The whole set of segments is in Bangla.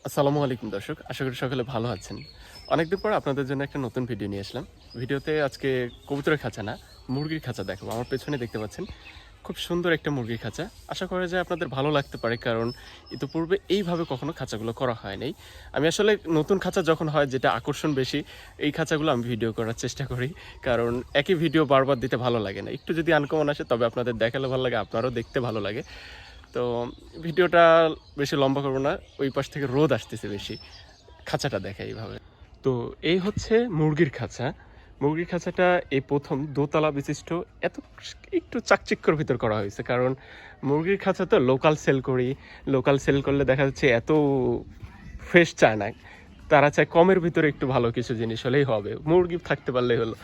আসসালামু আলাইকুম দর্শক, আশা করি সকলে ভালো আছেন। অনেকদিন পর আপনাদের জন্য একটা নতুন ভিডিও নিয়ে আসলাম। ভিডিওতে আজকে কবুতরের খাঁচা না, মুরগির খাঁচা দেখাবো। আমার পেছনে দেখতে পাচ্ছেন খুব সুন্দর একটা মুরগির খাঁচা। আশা করা যায় আপনাদের ভালো লাগতে পারে, কারণ ইতিপূর্বে এইভাবে কখনো খাঁচাগুলো করা হয় নাই। আমি আসলে নতুন খাঁচা যখন হয়, যেটা আকর্ষণ বেশি, এই খাঁচাগুলো আমি ভিডিও করার চেষ্টা করি, কারণ একই ভিডিও বারবার দিতে ভালো লাগে না। একটু যদি আনকমন আসে তবে আপনাদের দেখালে ভালো লাগে, আপনারাও দেখতে ভালো লাগে। তো ভিডিওটা বেশি লম্বা করবো না, ওই পাশ থেকে রোদ আসতেছে বেশি, খাঁচাটা দেখে এইভাবে। তো এই হচ্ছে মুরগির খাঁচা। মুরগির খাঁচাটা এই প্রথম দোতলা বিশিষ্ট, এত একটু চাকচিক্যর ভিতর করা হয়েছে, কারণ মুরগির খাঁচা তো লোকাল সেল করি। লোকাল সেল করলে দেখা যাচ্ছে এত ফ্রেশ চায় না, তারা চায় কমের ভিতরে একটু ভালো কিছু জিনিস হলেই হবে, মুরগি থাকতে পারলেই হলো।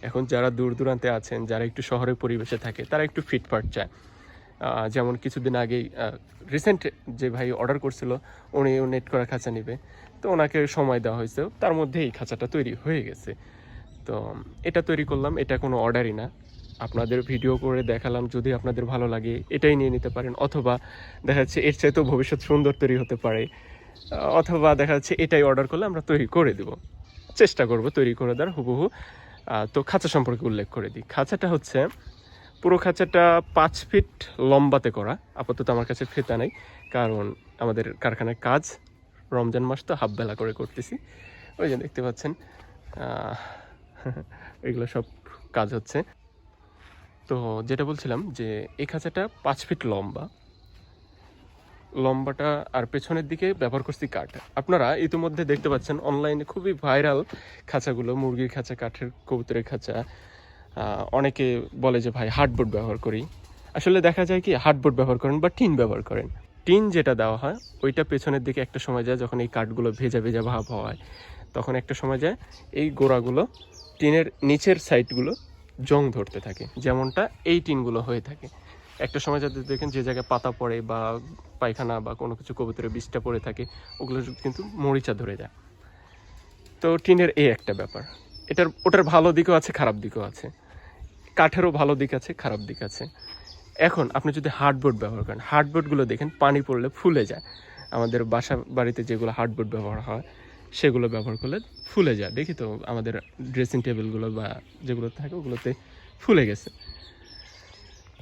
এখন যারা দূর দূরান্তে আছেন, যারা একটু শহরের পরিবেশে থাকে, তারা একটু ফিটফাট চায়। যেমন কিছুদিন আগেই রিসেন্ট যে ভাই অর্ডার করছিল, উনি নেট করা খাঁচা নেবে, তো ওনাকে সময় দেওয়া হয়েছে, তার মধ্যে এই খাঁচাটা তৈরি হয়ে গেছে। তো এটা তৈরি করলাম, এটা কোনো অর্ডারই না, আপনাদের ভিডিও করে দেখালাম। যদি আপনাদের ভালো লাগে এটাই নিয়ে নিতে পারেন, অথবা দেখা যাচ্ছে এর চাইতেও ভবিষ্যৎ সুন্দর তৈরি হতে পারে, অথবা দেখা যাচ্ছে এটাই অর্ডার করলে আমরা তৈরি করে দেব, চেষ্টা করব তৈরি করে দেওয়ার হুবহু। তো খাঁচা সম্পর্কে উল্লেখ করে দিই। খাঁচাটা হচ্ছে, পুরো খাঁচাটা 5 ফিট লম্বাতে করা। আপাতত আমার কাছে ফিতা নেই, কারণ আমাদের কারখানায় কাজ, রমজান মাস তো হাফ বেলা করে করতেছি। ওই যে দেখতে পাচ্ছেন এগুলো সব কাজ হচ্ছে। তো যেটা বলছিলাম যে এই খাঁচাটা 5 ফিট লম্বাটা, আর পেছনের দিকে ব্যবহার করছি কাঠ। আপনারা ইতিমধ্যে দেখতে পাচ্ছেন অনলাইনে খুবই ভাইরাল খাঁচাগুলো, মুরগির খাঁচা, কাঠের কবুতরের খাঁচা। অনেকে বলে যে ভাই হার্ডবোর্ড ব্যবহার করি। আসলে দেখা যায় কি, হার্ডবোর্ড ব্যবহার করেন বা টিন ব্যবহার করেন। টিন যেটা দেওয়া হয় ওইটা পেছনের দিকে একটা সময় যায়, যখন এই কাঠগুলো ভেজা ভেজা ভাব হয়, তখন একটা সময় যায় এই গোড়াগুলো, টিনের নিচের সাইডগুলো জং ধরতে থাকে, যেমনটা এই টিনগুলো হয়ে থাকে। একটা সময় যাতে দেখেন যে জায়গায় পাতা পড়ে বা পায়খানা বা কোনো কিছু কবুতরের বিষটা পড়ে থাকে, ওগুলো কিন্তু মরিচা ধরে যায়। তো টিনের এই একটা ব্যাপার। ওটার ভালো দিকও আছে, খারাপ দিকও আছে। কাঠেরও ভালো দিক আছে, খারাপ দিক আছে। এখন আপনি যদি হার্ডবোর্ড ব্যবহার করেন, হার্ডবোর্ডগুলো দেখেন পানি পড়লে ফুলে যায়। আমাদের বাসা বাড়িতে যেগুলো হার্ডবোর্ড ব্যবহার হয়, সেগুলো ব্যবহার করলে ফুলে যায়। দেখি তো আমাদের ড্রেসিং টেবিলগুলো বা যেগুলো থাকে ওগুলোতে ফুলে গেছে।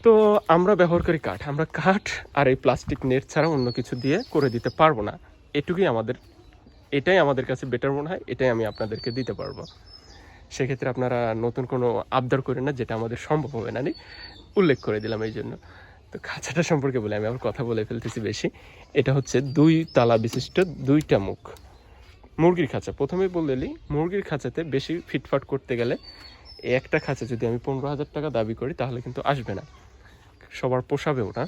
তো আমরা ব্যবহার করি কাঠ। আমরা কাঠ আর এই প্লাস্টিক নেট ছাড়া অন্য কিছু দিয়ে করে দিতে পারবো না। এটুকুই এটাই আমাদের কাছে বেটার মনে হয়, এটাই আমি আপনাদেরকে দিতে পারবো। সেক্ষেত্রে আপনারা নতুন কোনো আবদার করেন না, যেটা আমাদের সম্ভব হবে না। উল্লেখ করে দিলাম এই জন্য। তো খাঁচাটা সম্পর্কে বলে, আমি আবার কথা বলে ফেলতেছি বেশি। এটা হচ্ছে 2 তালা বিশিষ্ট 2টা মুখ মুরগির খাঁচা। প্রথমেই বলে দিই, মুরগির খাঁচাতে বেশি ফিটফাট করতে গেলে একটা খাঁচা যদি আমি 15,000 টাকা দাবি করি, তাহলে কিন্তু আসবে না, সবার পোষাবেও না।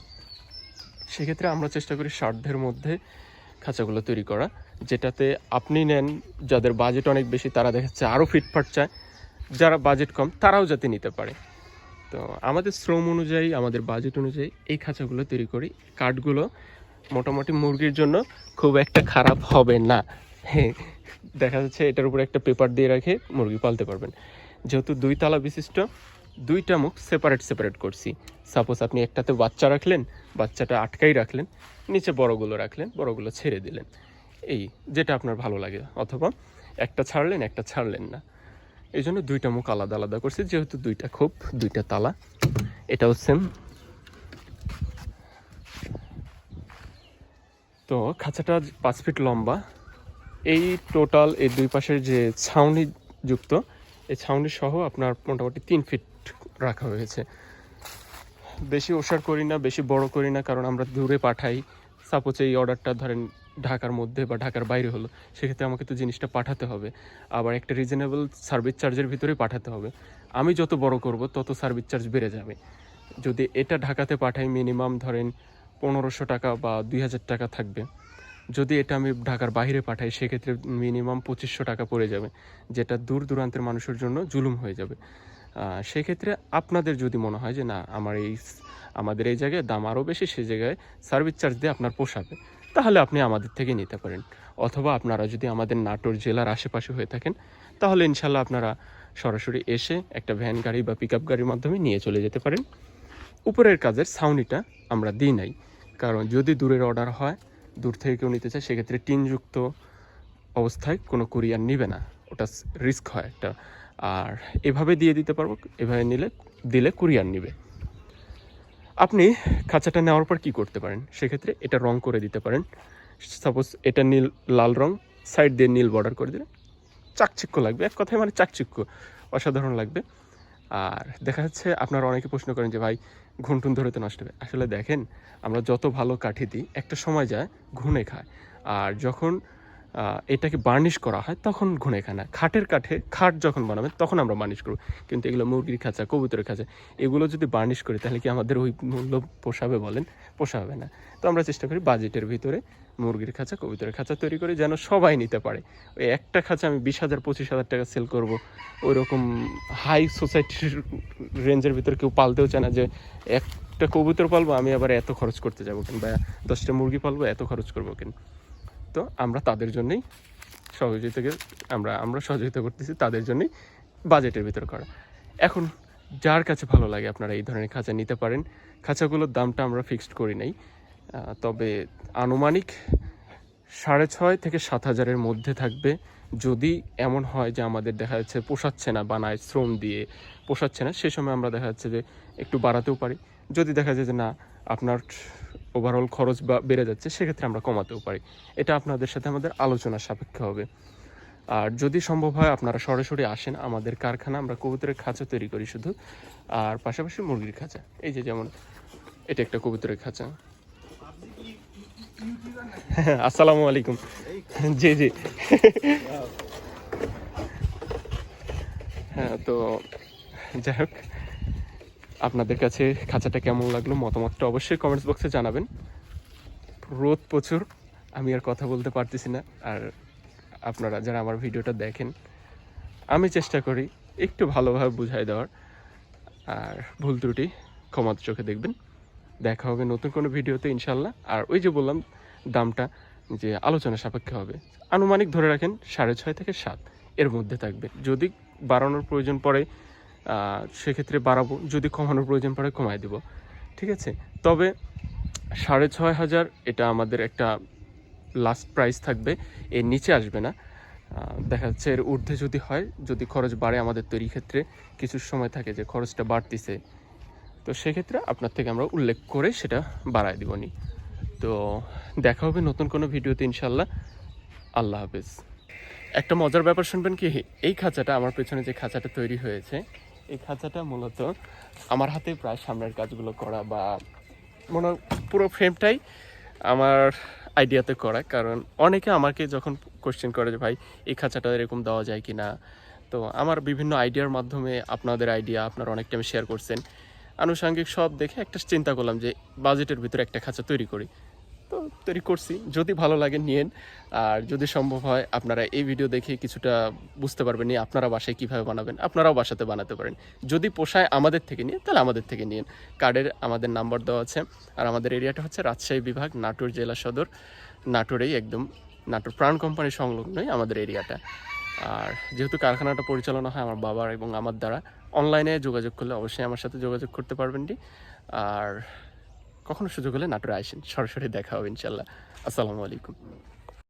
সেক্ষেত্রে আমরা চেষ্টা করি সাধ্যের মধ্যে খাঁচাগুলো তৈরি করা, যেটাতে আপনি নেন, যাদের বাজেট অনেক বেশি তারা দেখাচ্ছে আরও ফিটফাট চায়, যারা বাজেট কম তারাও যাতে নিতে পারে। তো আমাদের শ্রম অনুযায়ী, আমাদের বাজেট অনুযায়ী এই খাঁচাগুলো তৈরি করি। কাঠগুলো মোটামুটি মুরগির জন্য খুব একটা খারাপ হবে না। হ্যাঁ, দেখা যাচ্ছে এটার উপরে একটা পেপার দিয়ে রেখে মুরগি পালতে পারবেন। যেহেতু 2 তালা বিশিষ্ট, 2টা মুখ সেপারেট করছি। সাপোজ আপনি একটাতে বাচ্চা রাখলেন, বাচ্চাটা আটকাই রাখলেন, নিচে বড়গুলো রাখলেন, বড়গুলো ছেড়ে দিলেন, এই যেটা আপনার ভালো লাগে। অথবা একটা ছাড়লেন না। এই জন্য 2টা মুখ আলাদা আলাদা করছি, যেহেতু 2টা খোপ, 2টা তালা। এটাও সেম। তো খাঁচাটা 5 ফিট লম্বা। এই টোটাল এই দুই পাশের যে ছাউনি যুক্ত, এই ছাউনি সহ আপনার মোটামুটি 3 ফিট রাখা হয়েছে। বেশি ওষার করি না, বেশি বড় করি না, কারণ আমরা দূরে পাঠাই। সাপোজ এই অর্ডারটা ধরেন ঢাকার মধ্যে বা ঢাকার বাইরে হলো, সেক্ষেত্রে আমাকে তো জিনিসটা পাঠাতে হবে, আবার একটা রিজনেবল সার্ভিস চার্জের ভিতরেই পাঠাতে হবে। আমি যত বড় করব তত সার্ভিস চার্জ বেড়ে যাবে। যদি এটা ঢাকাতে পাঠাই, মিনিমাম ধরেন 1500 টাকা বা 2000 টাকা থাকবে। যদি এটা আমি ঢাকার বাইরে পাঠাই, সেক্ষেত্রে মিনিমাম 2500 টাকা পড়ে যাবে, যেটা দূর দূরান্তের মানুষের জন্য জুলুম হয়ে যাবে। সেক্ষেত্রে আপনাদের যদি মনে হয় যে না, আমাদের এই জায়গায় দাম আরও বেশি, সে জায়গায় সার্ভিস চার্জ দিয়ে আপনার পোষাবে, তাহলে আপনি আমাদের থেকে নিতে পারেন। অথবা আপনারা যদি আমাদের নাটোর জেলার আশেপাশে হয়ে থাকেন, তাহলে ইনশাল্লাহ আপনারা সরাসরি এসে একটা ভ্যান গাড়ি বা পিক আপ গাড়ির মাধ্যমে নিয়ে চলে যেতে পারেন। উপরের কাজের ছাউনিটা আমরা দিই নাই, কারণ যদি দূরের অর্ডার হয়, দূর থেকে কেউ নিতে চায় সেক্ষেত্রে টিনযুক্ত অবস্থায় কোনো কুরিয়ার নেবে না, ওটা রিস্ক হয় একটা। আর এভাবে দিয়ে দিতে পারবো, এভাবে দিলে কুরিয়ার নেবে। আপনি খাঁচাটা নেওয়ার পর কী করতে পারেন, সেক্ষেত্রে এটা রং করে দিতে পারেন। সাপোজ এটা লাল রং, সাইড দিয়ে নীল বর্ডার করে দিলে চাকচিক্য লাগবে, এক কথায় মানে চাকচিক্য, অসাধারণ লাগবে। আর দেখা যাচ্ছে আপনারা অনেকে প্রশ্ন করেন যে ভাই ঘুনটুন ধরে তো নষ্ট হবে। আসলে দেখেন, আমরা যত ভালো কাঠি দিই একটা সময় যায় ঘুনে খায়, আর যখন এটাকে বার্নিশ করা হয় তখন ঘুনে খায় না। খাট যখন বানাবেন তখন আমরা বার্নিশ করব, কিন্তু এগুলো মুরগির খাঁচা, কবুতরের খাঁচা, এগুলো যদি বার্নিশ করি তাহলে কি আমাদের ওই মূল্য পোষাবে বলেন? পোষাবে না। তো আমরা চেষ্টা করি বাজেটের ভিতরে মুরগির খাঁচা, কবুতরের খাঁচা তৈরি করি যেন সবাই নিতে পারে। ওই একটা খাঁচা আমি 20,000 25,000 টাকা সেল করব, ওই রকম হাই সোসাইটির রেঞ্জের ভিতরে কেউ পালতেও চায় না যে একটা কবুতর পালবো আমি আবার এত খরচ করতে যাবো কেন, বা 10টা মুরগি পালবো এত খরচ করবো কেন। তো আমরা তাদের জন্যই আমরা সহযোগিতা করতেছি, তাদের জন্যই বাজেটের ভিতর করা। এখন যার কাছে ভালো লাগে আপনারা এই ধরনের খাঁচা নিতে পারেন। খাঁচাগুলোর দামটা আমরা ফিক্সড করি নাই, তবে আনুমানিক 6,500 থেকে 7,000-এর মধ্যে থাকবে। যদি এমন হয় যে আমাদের দেখা যাচ্ছে পোষাচ্ছে না, বানায় শ্রম দিয়ে পোষাচ্ছে না, সে সময় আমরা দেখা যাচ্ছে যে একটু বাড়াতেও পারি। যদি দেখা যায় যে না আপনার ওভারঅল খরচ বেড়ে যাচ্ছে, সেক্ষেত্রে আমরা কমাতেও পারি। এটা আপনাদের সাথে আমাদের আলোচনা সাপেক্ষে হবে। আর যদি সম্ভব হয় আপনারা সরাসরি আসেন আমাদের কারখানা, আমরা কবুতরের খাঁচা তৈরি করি শুধু, আর পাশাপাশি মুরগির খাঁচা। এই যে যেমন এটা একটা কবুতরের খাঁচা। আসসালামু আলাইকুম। জি জি। হ্যাঁ, তো যাই হোক, আপনাদের কাছে খাঁচাটা কেমন লাগলো মতামতটা অবশ্যই কমেন্টস বক্সে জানাবেন। রোদ প্রচুর, আমি আর কথা বলতে পারতেছি না। আর আপনারা যারা আমার ভিডিওটা দেখেন, আমি চেষ্টা করি একটু ভালোভাবে বুঝাই দেওয়ার, আর ভুল ত্রুটি ক্ষমার চোখে দেখবেন। দেখা হবে নতুন কোনো ভিডিওতে ইনশাল্লাহ। আর ওই যে বললাম দামটা যে আলোচনা সাপেক্ষে হবে, আনুমানিক ধরে রাখেন 6.5 থেকে 7 এর মধ্যে থাকবে। যদি বাড়ানোর প্রয়োজন পড়ে সেক্ষেত্রে বাড়াবো, যদি কমানোর প্রয়োজন পড়ে কমাই দেবো, ঠিক আছে। তবে 6,500 এটা আমাদের একটা লাস্ট প্রাইস থাকবে, এর নিচে আসবে না। দেখা যাচ্ছে এর ঊর্ধ্বে যদি হয়, যদি খরচ বাড়ে আমাদের তৈরি ক্ষেত্রে কিছু সময় থাকে যে খরচটা বাড়তিছে, তো সেক্ষেত্রে আপনার থেকে আমরা উল্লেখ করে সেটা বাড়ায় দিবনি। তো দেখা হবে নতুন কোনো ভিডিওতে ইনশাল্লাহ। আল্লাহ হাফেজ। একটা মজার ব্যাপার শুনবেন কি, এই খাঁচাটা আমার পেছনে যে খাঁচাটা তৈরি হয়েছে, এই খাঁচাটা মূলত আমার হাতে প্রায় সামনের কাজগুলো করা, বা পুরো ফ্রেমটাই আমার আইডিয়াতে করা। কারণ অনেকে আমাকে যখন কোশ্চেন করে যে ভাই এই খাঁচাটা এরকম দেওয়া যায় কি না, তো আমার বিভিন্ন আইডিয়ার মাধ্যমে আপনাদের আইডিয়া আপনারা অনেক টাইম শেয়ার করছেন, আনুষঙ্গিক সব দেখে একটা চিন্তা করলাম যে বাজেটের ভিতরে একটা খাঁচা তৈরি করি। তো তৈরি করছি, যদি ভালো লাগে নিয়েন। আর যদি সম্ভব হয় আপনারা এই ভিডিও দেখে কিছুটা বুঝতে পারবেন আপনারা বাসায় কীভাবে বানাবেন, আপনারাও বাসাতে বানাতে পারেন। যদি পোষায় আমাদের থেকে নিয়ে তাহলে আমাদের থেকে নিন। কার্ডের আমাদের নাম্বার দেওয়া আছে। আর আমাদের এরিয়াটা হচ্ছে রাজশাহী বিভাগ, নাটোর জেলা সদর, নাটোরেই একদম, নাটোর প্রাণ কোম্পানির সংলগ্নই আমাদের এরিয়াটা। আর যেহেতু কারখানাটা পরিচালনা হয় আমার বাবার এবং আমার দ্বারা, অনলাইনে যোগাযোগ করলে অবশ্যই আমার সাথে যোগাযোগ করতে পারবেন। আর কখনো সুযোগ হলে নাটোরে আসেন, সরাসরি দেখা হবে ইনশাল্লাহ। আসসালামু আলাইকুম।